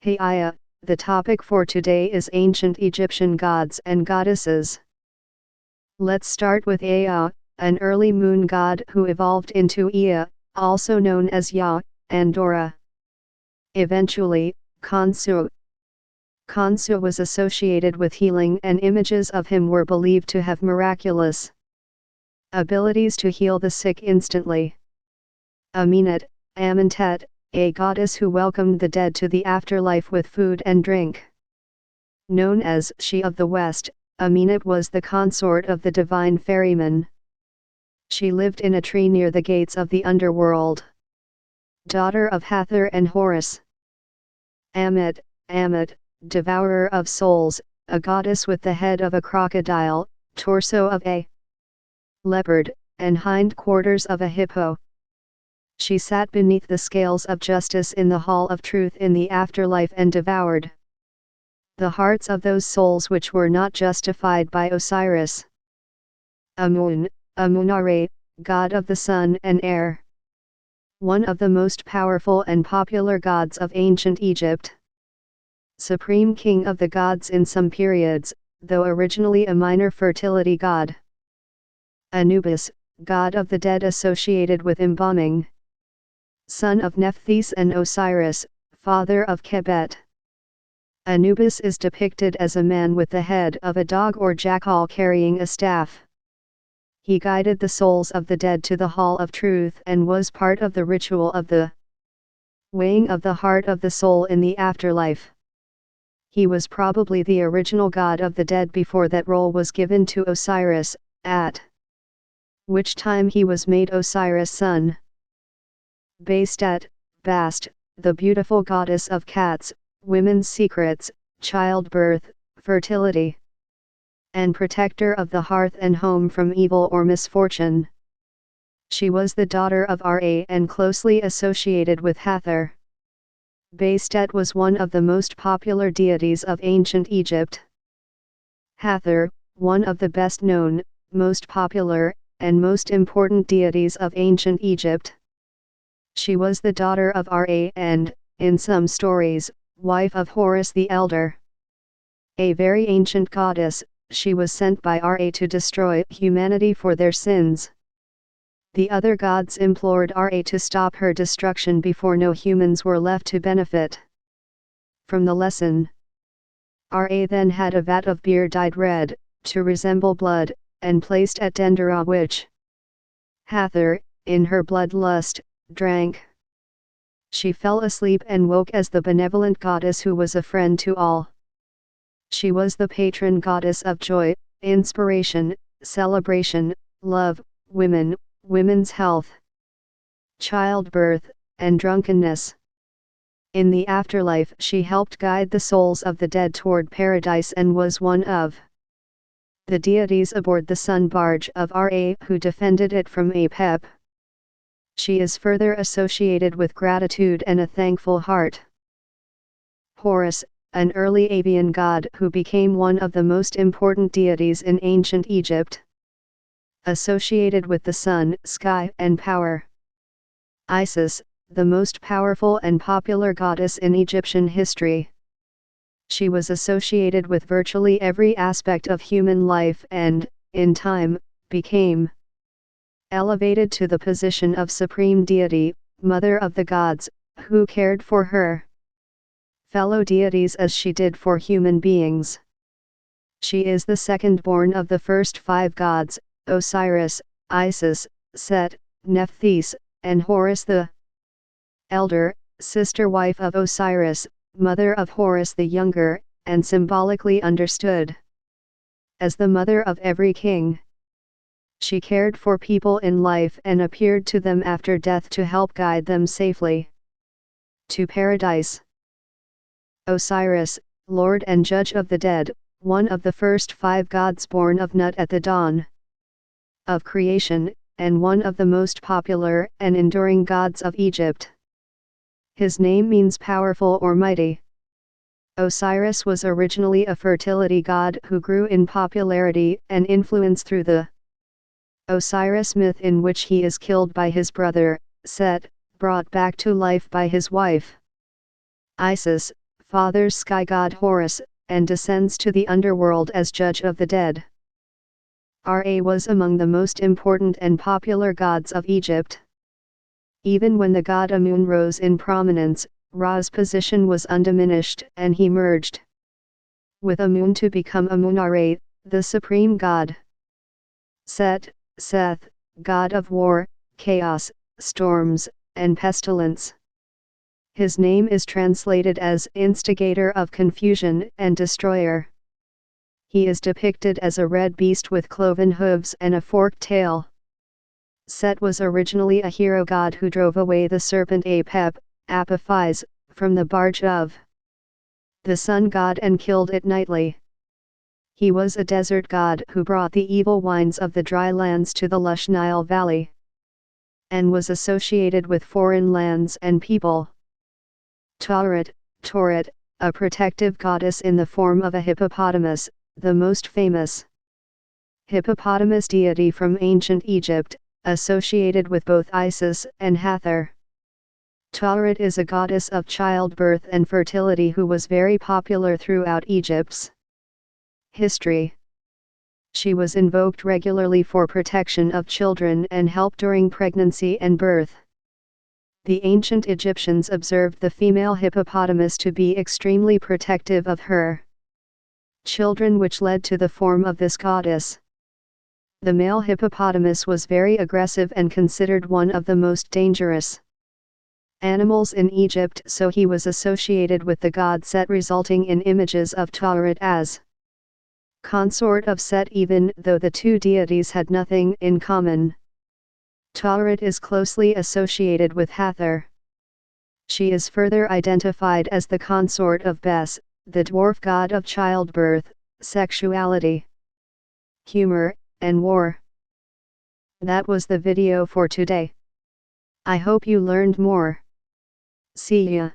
Hey Aya, the topic for today is ancient Egyptian gods and goddesses. Let's start with Ea, an early moon god who evolved into Ea, also known as Ya, and Dora. Eventually, Khonsu. Khonsu was associated with healing, and images of him were believed to have miraculous abilities to heal the sick instantly. Amentet, a goddess who welcomed the dead to the afterlife with food and drink. Known as She of the West, Amenet was the consort of the divine ferryman. She lived in a tree near the gates of the underworld. Daughter of Hathor and Horus. Ammit, devourer of souls, a goddess with the head of a crocodile, torso of a leopard, and hindquarters of a hippo. She sat beneath the scales of justice in the hall of truth in the afterlife and devoured the hearts of those souls which were not justified by Osiris. Amunare, god of the sun and air. One of the most powerful and popular gods of ancient Egypt. Supreme king of the gods in some periods, though originally a minor fertility god. Anubis, god of the dead associated with embalming. Son of Nephthys and Osiris, father of Khebet. Anubis is depicted as a man with the head of a dog or jackal carrying a staff. He guided the souls of the dead to the Hall of Truth and was part of the ritual of the weighing of the heart of the soul in the afterlife. He was probably the original god of the dead before that role was given to Osiris, at which time he was made Osiris' son. Bastet, Bast, the beautiful goddess of cats, women's secrets, childbirth, fertility, and protector of the hearth and home from evil or misfortune. She was the daughter of Ra and closely associated with Hathor. Bastet was one of the most popular deities of ancient Egypt. Hathor, one of the best known, most popular, and most important deities of ancient Egypt. She was the daughter of Ra and, in some stories, wife of Horus the Elder. A very ancient goddess, she was sent by Ra to destroy humanity for their sins. The other gods implored Ra to stop her destruction before no humans were left to benefit from the lesson. Ra then had a vat of beer dyed red, to resemble blood, and placed at Dendera which Hathor, in her bloodlust, drank. She fell asleep and woke as the benevolent goddess who was a friend to all. She was the patron goddess of joy, inspiration, celebration, love, women's health, childbirth, and drunkenness. In the afterlife she helped guide the souls of the dead toward paradise and was one of the deities aboard the sun barge of Ra who defended it from Apep. She is further associated with gratitude and a thankful heart. Horus, an early avian god who became one of the most important deities in ancient Egypt. Associated with the sun, sky, and power. Isis, the most powerful and popular goddess in Egyptian history. She was associated with virtually every aspect of human life and, in time, became elevated to the position of supreme deity, mother of the gods, who cared for her fellow deities as she did for human beings. She is the second-born of the first five gods, Osiris, Isis, Set, Nephthys, and Horus the Elder, sister wife of Osiris, mother of Horus the Younger, and symbolically understood as the mother of every king. She cared for people in life and appeared to them after death to help guide them safely to paradise. Osiris, Lord and Judge of the Dead, one of the first five gods born of Nut at the dawn of creation, and one of the most popular and enduring gods of Egypt. His name means powerful or mighty. Osiris was originally a fertility god who grew in popularity and influence through the Osiris myth, in which he is killed by his brother, Set, brought back to life by his wife Isis, fathers sky god Horus, and descends to the underworld as judge of the dead. Ra was among the most important and popular gods of Egypt. Even when the god Amun rose in prominence, Ra's position was undiminished and he merged with Amun to become Amun-Ra, the supreme god. Set, Seth, god of war, chaos, storms, and pestilence. His name is translated as instigator of confusion and destroyer. He is depicted as a red beast with cloven hooves and a forked tail. Set was originally a hero god who drove away the serpent Apophis, from the barge of the sun god and killed it nightly. He was a desert god who brought the evil winds of the dry lands to the lush Nile Valley, and was associated with foreign lands and people. Taweret, a protective goddess in the form of a hippopotamus, the most famous hippopotamus deity from ancient Egypt, associated with both Isis and Hathor. Taweret is a goddess of childbirth and fertility who was very popular throughout Egypt's history. She was invoked regularly for protection of children and help during pregnancy and birth. The ancient Egyptians observed the female hippopotamus to be extremely protective of her children, which led to the form of this goddess. The male hippopotamus was very aggressive and considered one of the most dangerous animals in Egypt, so he was associated with the god Set, resulting in images of Taweret as consort of Set, even though the two deities had nothing in common. Taweret is closely associated with Hathor. She is further identified as the consort of Bes, the dwarf god of childbirth, sexuality, humor, and war. That was the video for today. I hope you learned more. See ya.